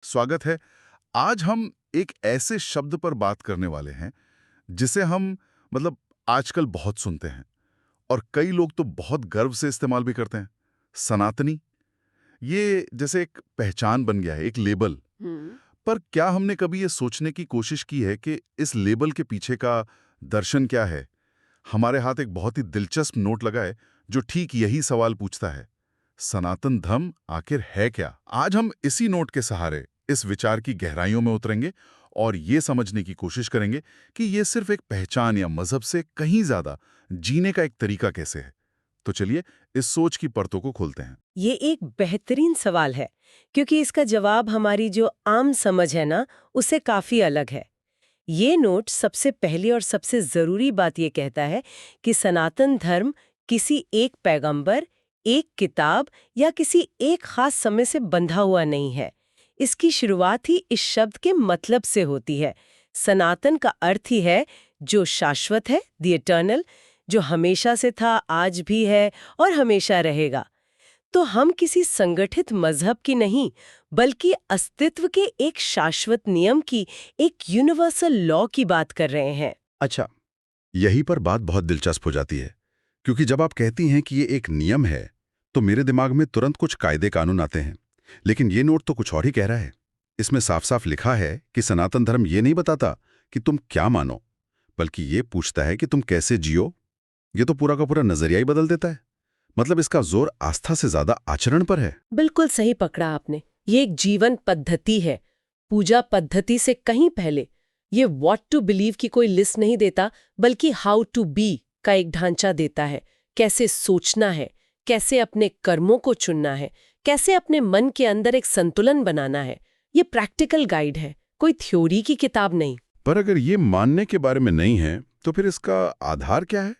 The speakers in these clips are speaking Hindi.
स्वागत है। आज हम एक ऐसे शब्द पर बात करने वाले हैं जिसे हम मतलब आजकल बहुत सुनते हैं और कई लोग तो बहुत गर्व से इस्तेमाल भी करते हैं। सनातनी, ये जैसे एक पहचान बन गया है, एक लेबल। हम्म। पर क्या हमने कभी ये सोचने की कोशिश की है कि इस लेबल के पीछे का दर्शन क्या है? हमारे हाथ एक बहुत ही दिलचस्प नोट लगा है जो ठीक यही सवाल पूछता है, सनातन धर्म आखिर है क्या? आज हम इसी नोट के सहारे इस विचार की गहराइयों में उतरेंगे और ये समझने की कोशिश करेंगे कि ये सिर्फ एक पहचान या मजहब से कहीं ज्यादा जीने का एक तरीका कैसे है। तो चलिए इस सोच की परतों को खोलते हैं। ये एक बेहतरीन सवाल है क्योंकि इसका जवाब हमारी जो आम समझ है ना, उससे काफी अलग है। ये नोट सबसे पहली और सबसे जरूरी बात ये कहता है कि सनातन धर्म किसी एक पैगंबर, एक किताब या किसी एक खास समय से बंधा हुआ नहीं है। इसकी शुरुआत ही इस शब्द के मतलब से होती है। सनातन का अर्थ ही है जो शाश्वत है, द इटर्नल, जो हमेशा से था, आज भी है और हमेशा रहेगा। तो हम किसी संगठित मजहब की नहीं, बल्कि अस्तित्व के एक शाश्वत नियम की, एक यूनिवर्सल लॉ की बात कर रहे हैं। अच्छा, यहीं पर बात बहुत दिलचस्प हो जाती है, क्योंकि जब आप कहती हैं कि ये एक नियम है तो मेरे दिमाग में तुरंत कुछ कायदे कानून आते हैं। लेकिन ये नोट तो कुछ और ही कह रहा है। इसमें साफ साफ लिखा है कि सनातन धर्म ये नहीं बताता कि तुम क्या मानो, बल्कि ये पूछता है कि तुम कैसे जियो। ये तो पूरा का पूरा नजरिया ही बदल देता है। मतलब इसका जोर आस्था से ज्यादा आचरण पर है। बिल्कुल सही पकड़ा आपने। ये एक जीवन पद्धति है, पूजा पद्धति से कहीं पहले। ये व्हाट टू बिलीव की कोई लिस्ट नहीं देता, बल्कि हाउ टू बी का एक ढांचा देता है। कैसे सोचना है, कैसे अपने कर्मों को चुनना है, कैसे अपने मन के अंदर एक संतुलन बनाना है। ये प्रैक्टिकल गाइड है, कोई थ्योरी की किताब नहीं। पर अगर ये मानने के बारे में नहीं है तो फिर इसका आधार क्या है?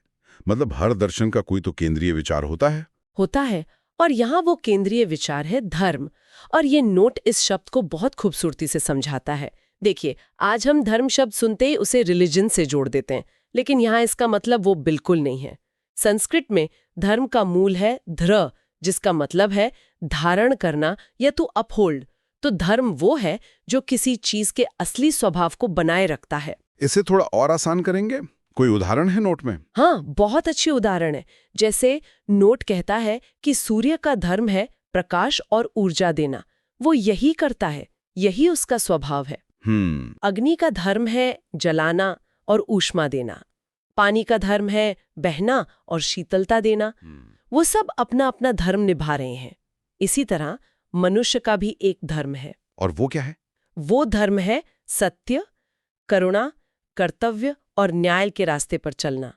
मतलब हर दर्शन का कोई तो केंद्रीय विचार होता है, और यहाँ वो केंद्रीय विचार है धर्म। और ये नोट इस शब्द को बहुत खूबसूरती से समझाता है। देखिए, आज हम धर्म शब्द सुनते ही उसे रिलीजन से जोड़ देते हैं, लेकिन यहाँ इसका मतलब वो बिल्कुल नहीं है। संस्कृत में धर्म का मूल है ध्र, जिसका मतलब है धारण करना या तो अपहोल्ड। तो धर्म वो है जो किसी चीज के असली स्वभाव को बनाए रखता है। इसे थोड़ा और आसान करेंगे? कोई उदाहरण है नोट में? हाँ, बहुत अच्छी उदाहरण है। जैसे नोट कहता है कि सूर्य का धर्म है प्रकाश और ऊर्जा देना। वो यही करता है, यही उसका स्वभाव है। अग्नि का धर्म है जलाना और ऊष्मा देना। पानी का धर्म है बहना और शीतलता देना। वो सब अपना अपना धर्म निभा रहे हैं। इसी तरह मनुष्य का भी एक धर्म है। और वो क्या है? वो धर्म है सत्य, करुणा, कर्तव्य और न्याय के रास्ते पर चलना।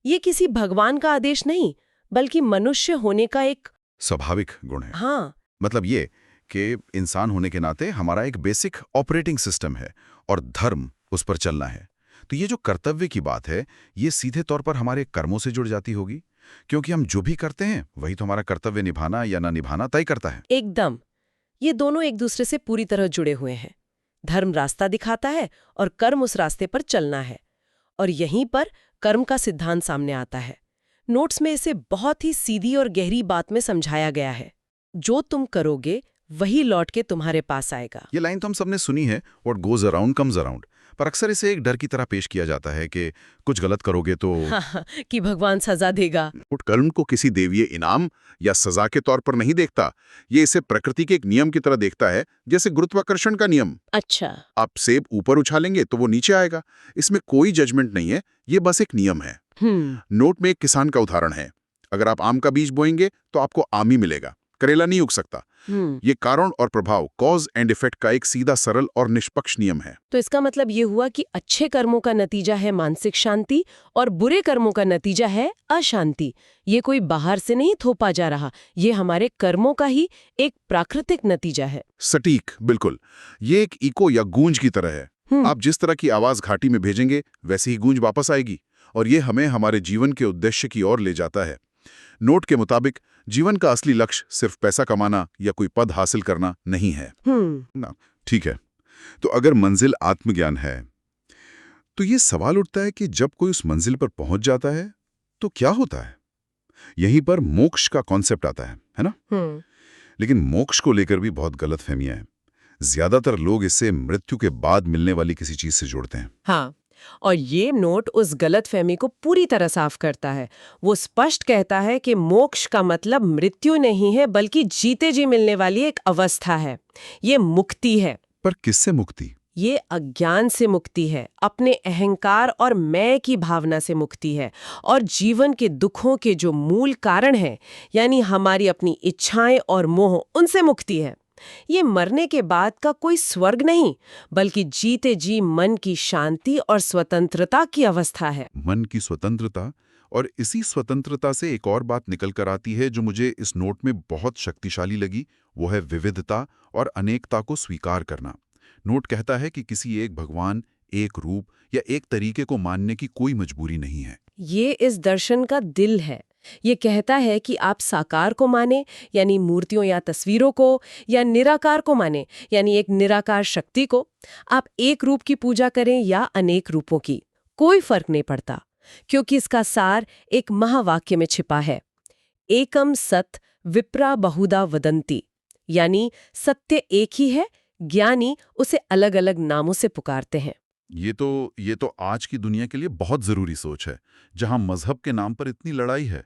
ये किसी भगवान का आदेश नहीं, बल्कि मनुष्य होने का एक स्वाभाविक गुण है। हाँ। मतलब ये कि इंसान होने के नाते हमारा एक बेसिक ऑपरेटिंग सिस्टम है और धर्म उस पर चलना है। तो ये जो कर्तव्य की बात है, ये सीधे तौर पर हमारे कर्मों से जुड़ जाती होगी, क्योंकि हम जो भी करते हैं वही तो हमारा कर्तव्य निभाना या ना निभाना तय करता है। एकदम। ये दोनों एक दूसरे से पूरी तरह जुड़े हुए हैं। धर्म रास्ता दिखाता है और कर्म उस रास्ते पर चलना है। और यहीं पर कर्म का सिद्धांत सामने आता है। नोट्स में इसे बहुत ही सीधी और गहरी बात में समझाया गया है। जो तुम करोगे वही लौट के तुम्हारे पास आएगा। ये लाइन तो हम सबने सुनी है, what goes around comes around. पर अक्सर इसे एक डर की तरह पेश किया जाता है कि कुछ गलत करोगे तो हाँ, कि भगवान सजा देगा। उट कर्म को किसी देवीय इनाम या सजा के तौर पर नहीं देखता। ये इसे प्रकृति के एक नियम की तरह देखता है, जैसे गुरुत्वाकर्षण का नियम। अच्छा। आप सेब ऊपर उछालेंगे तो वो नीचे आएगा। इसमें कोई जजमेंट नहीं है, ये बस एक नियम है। नोट में एक किसान का उदाहरण है। अगर आप आम का बीज बोएंगे तो आपको आम ही मिलेगा, करेला नहीं उग सकता। ये कारण और प्रभाव, कॉज एंड इफेक्ट का एक सीधा, सरल और निष्पक्ष नियम है। तो इसका मतलब ये हुआ कि अच्छे कर्मों का नतीजा है मानसिक शांति और बुरे कर्मों का नतीजा है अशांति। ये कोई बाहर से नहीं थोपा जा रहा, ये हमारे कर्मों का ही एक प्राकृतिक नतीजा है। सटीक, बिल्कुल। ये एक इको या गूंज की तरह है। आप जिस तरह की आवाज घाटी में भेजेंगे वैसी ही गूंज वापस आएगी, और ये हमें हमारे जीवन के उद्देश्य की ओर ले जाता है। नोट के मुताबिक जीवन का असली लक्ष्य सिर्फ पैसा कमाना या कोई पद हासिल करना नहीं है ना। ठीक है, तो अगर मंजिल आत्मज्ञान है तो ये सवाल उठता है कि जब कोई उस मंजिल पर पहुंच जाता है तो क्या होता है? यहीं पर मोक्ष का कॉन्सेप्ट आता है ना? लेकिन मोक्ष को लेकर भी बहुत गलतफहमियां हैं। ज्यादातर लोग इसे मृत्यु के बाद मिलने वाली किसी चीज से जोड़ते हैं। हाँ, और ये नोट उस गलतफहमी को पूरी तरह साफ करता है। वो स्पष्ट कहता है कि मोक्ष का मतलब मृत्यु नहीं है, बल्कि जीते जी मिलने वाली एक अवस्था है। ये मुक्ति है। पर किससे मुक्ति? ये अज्ञान से मुक्ति है, अपने अहंकार और मैं की भावना से मुक्ति है, और जीवन के दुखों के जो मूल कारण हैं, यानी हमारी अपनी इच्छाएं और मोह, उनसे मुक्ति है। ये मरने के बाद का कोई स्वर्ग नहीं, बल्कि जीते जी मन की शांति और स्वतंत्रता की अवस्था है। मन की स्वतंत्रता, और इसी स्वतंत्रता से एक और बात निकल कर आती है जो मुझे इस नोट में बहुत शक्तिशाली लगी, वो है विविधता और अनेकता को स्वीकार करना। नोट कहता है कि किसी एक भगवान, एक रूप या एक तरीके को मानने की कोई मजबूरी नहीं है। ये इस दर्शन का दिल है। ये कहता है कि आप साकार को माने, यानी मूर्तियों या तस्वीरों को, या निराकार को माने, यानी एक निराकार शक्ति को। आप एक रूप की पूजा करें या अनेक रूपों की, कोई फर्क नहीं पड़ता, क्योंकि इसका सार एक महावाक्य में छिपा है। एकम सत विप्रा बहुधा वदंती, यानी सत्य एक ही है, ज्ञानी उसे अलग अलग नामों से पुकारते हैं। ये तो आज की दुनिया के लिए बहुत जरूरी सोच है, जहां मजहब के नाम पर इतनी लड़ाई है।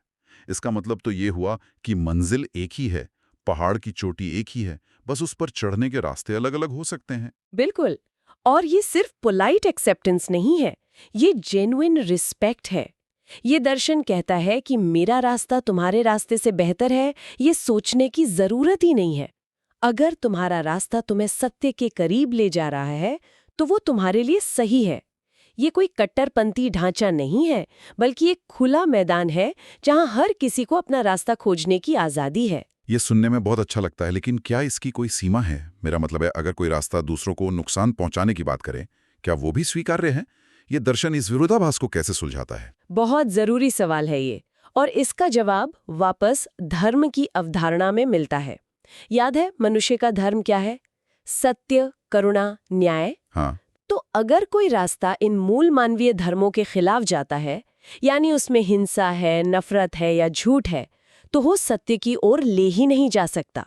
इसका मतलब तो ये हुआ कि मंजिल एक ही है, पहाड़ की चोटी एक ही है, बस उस पर चढ़ने के रास्ते अलग-अलग हो सकते हैं। बिल्कुल। और ये सिर्फ पोलाइट एक्सेप्टेंस नहीं है, ये जेन्युइन रिस्पेक्ट है। ये दर्शन कहता है कि मेरा रास्ता तुम्हारे रास्ते से बेहतर है, ये सोचने की जरूरत ही नहीं है। अगर तुम्हारा रास्ता तुम्हें सत्य के करीब ले जा रहा है, तो वो तुम्हारे लिए सही है। ये कोई कट्टरपंथी ढांचा नहीं है, बल्कि एक खुला मैदान है जहां हर किसी को अपना रास्ता खोजने की आजादी है। ये सुनने में बहुत अच्छा लगता है, लेकिन क्या इसकी कोई सीमा है? मेरा मतलब है, अगर कोई रास्ता दूसरों को नुकसान पहुंचाने की बात करे, क्या वो भी स्वीकार्य है? ये दर्शन इस विरोधाभास को कैसे सुलझाता है? बहुत जरूरी सवाल है ये, और इसका जवाब वापस धर्म की अवधारणा में मिलता है। याद है मनुष्य का धर्म क्या है? सत्य, करुणा, न्याय। हाँ। तो अगर कोई रास्ता इन मूल मानवीय धर्मों के खिलाफ जाता है, यानी उसमें हिंसा है, नफरत है या झूठ है, तो वो सत्य की ओर ले ही नहीं जा सकता।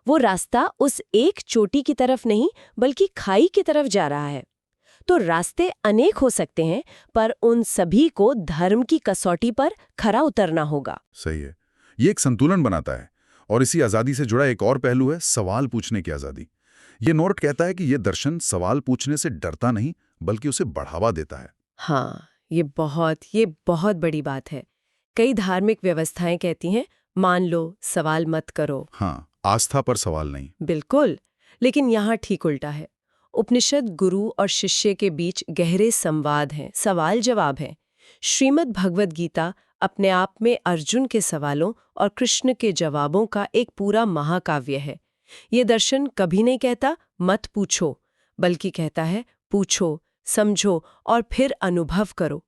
वो रास्ता उस एक चोटी की तरफ नहीं, बल्कि खाई की तरफ जा रहा है। तो रास्ते अनेक हो सकते हैं, पर उन सभी को धर्म की कसौटी पर खरा उतरना होगा। सही है। ये एक संतुलन बनाता है। और इसी आज़ादी से जुड़ा एक और पहलू है सवाल पूछने की आज़ादी। ये नोट कहता है कि ये दर्शन सवाल पूछने से डरता नहीं, बल्कि उसे बढ़ावा देता है। हाँ, ये बहुत बड़ी बात है। कई धार्मिक व्यवस्थाएं कहती हैं, मान लो, सवाल मत करो। हाँ, आस्था पर सवाल नहीं। बिल्कुल, लेकिन यहाँ ठीक उल्टा है। उपनिषद गुरु और शिष्य के बीच गहरे संवाद हैं, सवाल जवाब हैं। श्रीमद् भगवद गीता अपने आप में अर्जुन के सवालों और कृष्ण के जवाबों का एक पूरा महाकाव्य है। ये दर्शन कभी नहीं कहता मत पूछो, बल्कि कहता है पूछो, समझो और फिर अनुभव करो।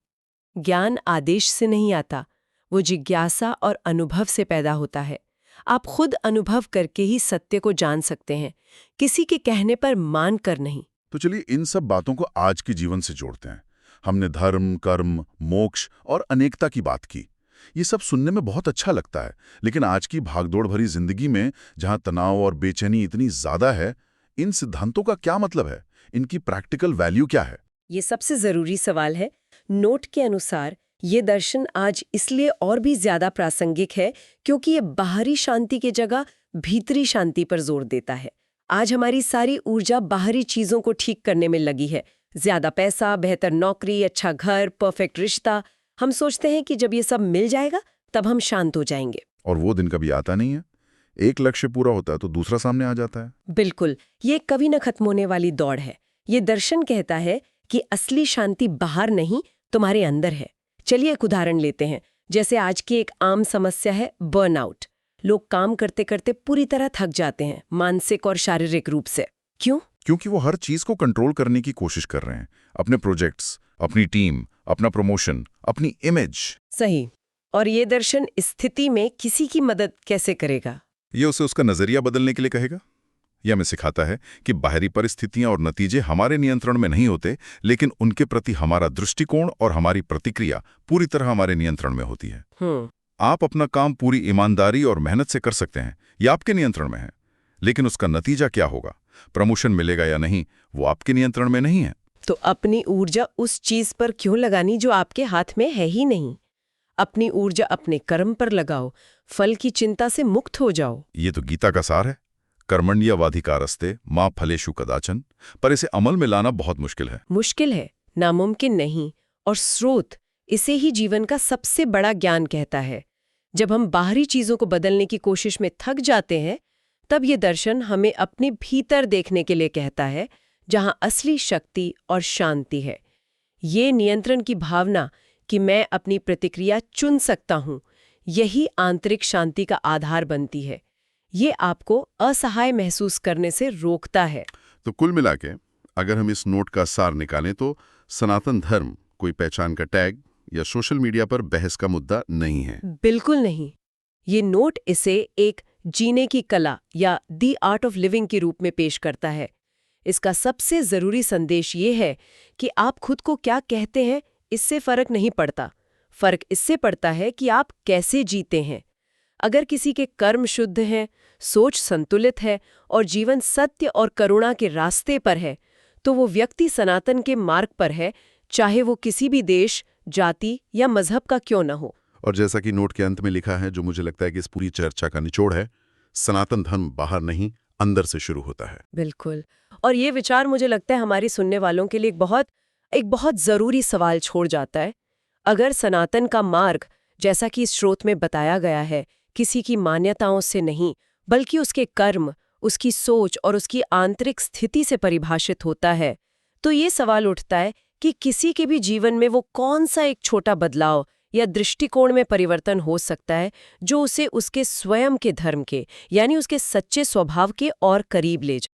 ज्ञान आदेश से नहीं आता, वो जिज्ञासा और अनुभव से पैदा होता है। आप खुद अनुभव करके ही सत्य को जान सकते हैं, किसी के कहने पर मान कर नहीं। तो चलिए इन सब बातों को आज के जीवन से जोड़ते हैं। हमने धर्म, कर्म, मोक्ष और अनेकता की बात की। ये सब सुनने में बहुत अच्छा लगता है, लेकिन आज की भागदौड़ भरी जिंदगी में, जहां तनाव और बेचैनी इतनी ज्यादा है, इन सिद्धांतों का क्या मतलब है? इनकी प्रैक्टिकल वैल्यू क्या है? ये सबसे जरूरी सवाल है। नोट के अनुसार ये दर्शन आज इसलिए और भी ज्यादा प्रासंगिक है क्योंकि ये बाहरी शांति की जगह भीतरी शांति पर जोर देता है। आज हमारी सारी ऊर्जा बाहरी चीजों को ठीक करने में लगी है। ज्यादा पैसा, बेहतर नौकरी, अच्छा घर, परफेक्ट रिश्ता। हम सोचते हैं कि जब ये सब मिल जाएगा तब हम शांत हो जाएंगे। और वो दिन कभी आता नहीं है। एक लक्ष्य पूरा होता है तो दूसरा सामने आ जाता है। बिल्कुल, ये कभी न खत्म होने वाली दौड़ है। ये दर्शन कहता है कि असली शांति बाहर नहीं, तुम्हारे अंदर है। चलिए एक उदाहरण लेते हैं। जैसे आज की एक आम समस्या है बर्नआउट। लोग काम करते करते पूरी तरह थक जाते हैं, मानसिक और शारीरिक रूप से। क्यों? क्योंकि वो हर चीज को कंट्रोल करने की कोशिश कर रहे हैं। अपने प्रोजेक्ट्स, अपनी टीम, अपना प्रमोशन, अपनी इमेज। सही। और ये दर्शन इस स्थिति में किसी की मदद कैसे करेगा? ये उसे उसका नजरिया बदलने के लिए कहेगा। यह हमें सिखाता है कि बाहरी परिस्थितियां और नतीजे हमारे नियंत्रण में नहीं होते, लेकिन उनके प्रति हमारा दृष्टिकोण और हमारी प्रतिक्रिया पूरी तरह हमारे नियंत्रण में होती है। आप अपना काम पूरी ईमानदारी और मेहनत से कर सकते हैं, यह आपके नियंत्रण में है, लेकिन उसका नतीजा क्या होगा, प्रमोशन मिलेगा या नहीं वो आपके नियंत्रण में नहीं है। तो अपनी ऊर्जा उस चीज पर क्यों लगानी जो आपके हाथ में है ही नहीं? अपनी ऊर्जा अपने कर्म पर लगाओ, फल की चिंता से मुक्त हो जाओ। ये तो गीता का सार है, कर्मण्यवाधिकारस्ते मां फलेषु कदाचन। पर इसे अमल में लाना बहुत मुश्किल है। मुश्किल है, नामुमकिन नहीं। और स्रोत इसे ही जीवन का सबसे बड़ा ज्ञान कहता है। जब हम बाहरी चीजों को बदलने की कोशिश में थक जाते हैं, तब ये दर्शन हमें अपने भीतर देखने के लिए कहता है, जहां असली शक्ति और शांति है। ये नियंत्रण की भावना कि मैं अपनी प्रतिक्रिया चुन सकता हूं, यही आंतरिक शांति का आधार बनती है। ये आपको असहाय महसूस करने से रोकता है। तो कुल मिला के अगर हम इस नोट का सार निकालें तो सनातन धर्म कोई पहचान का टैग या सोशल मीडिया पर बहस का मुद्दा नहीं है। बिल्कुल नहीं। ये नोट इसे एक जीने की कला या द आर्ट ऑफ लिविंग के रूप में पेश करता है। इसका सबसे जरूरी संदेश ये है कि आप खुद को क्या कहते हैं इससे फर्क नहीं पड़ता। फर्क इससे पड़ता है कि आप कैसे जीते हैं। अगर किसी के कर्म शुद्ध हैं, सोच संतुलित है और जीवन सत्य और करुणा के रास्ते पर है, तो वो व्यक्ति सनातन के मार्ग पर है, चाहे वो किसी भी देश, जाति या मजहब का क्यों न हो। और जैसा कि नोट के अंत में लिखा है, जो मुझे लगता है कि इस पूरी चर्चा का निचोड़ है, सनातन धर्म बाहर नहीं अंदर से शुरू होता है। बिल्कुल। और ये विचार मुझे लगता है हमारी सुनने वालों के लिए एक बहुत जरूरी सवाल छोड़ जाता है। अगर सनातन का मार्ग, जैसा कि इस स्रोत में बताया गया है, किसी की मान्यताओं से नहीं बल्कि उसके कर्म, उसकी सोच और उसकी आंतरिक स्थिति से परिभाषित होता है, तो ये सवाल उठता है कि किसी के भी जीवन में वो कौन सा एक छोटा बदलाव या दृष्टिकोण में परिवर्तन हो सकता है जो उसे उसके स्वयं के धर्म के यानी उसके सच्चे स्वभाव के और करीब ले जाए।